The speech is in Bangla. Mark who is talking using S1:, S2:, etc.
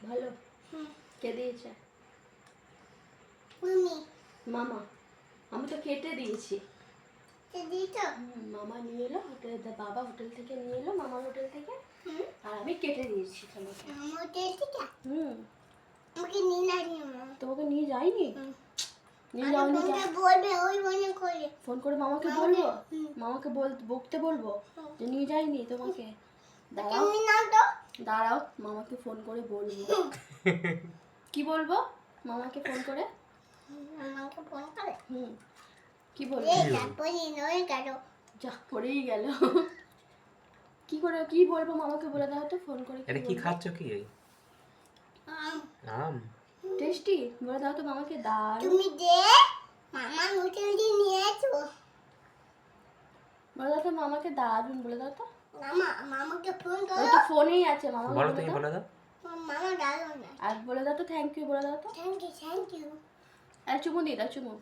S1: ভালো। কে দিয়েছে? মামা। আমি তো কেটে দিয়েছি। মামা নিয়ে এলো হোটেল, বাবা হোটেল থেকে নিয়ে এলো, মামার হোটেল থেকে। আর আমি কেটে দিয়েছি তোমাকে। তোমাকে নিয়ে যাইনি? নিয়ে যাওনি? ফোন করে মামাকে বলবো? মামাকে বকতে বলবো যে নিয়ে যাইনি তোমাকে? দাঁড়াও দাঁড়াও, মামাকে ফোন করে বলবো। কি বলবো মামাকে ফোন করে? কি বলবো? যা পড়েই গেল। কি করে কি বলবো মামাকে বলে দাও তো ফোন করে।
S2: এটা কি খাচ্ছ কি? আম
S1: টেস্টি বলে দাও তো মামাকে। দাও
S3: তুমি যে মামা হোটেল দিয়ে নিয়ে এসো।
S1: বলে দাও তো মামাকে, দারুন বলে দাও তো।
S3: মামাকে ফোন করো।
S1: ওই তো ফোনেই আছে মামা।
S2: বলো তুমি, বলে দাও।
S3: মামা দারুন।
S1: আর বলে দাও তো থ্যাংক ইউ বলে দাও তো।
S3: Thank you.
S1: আর চুমু দিয়ে দাও, চুমু।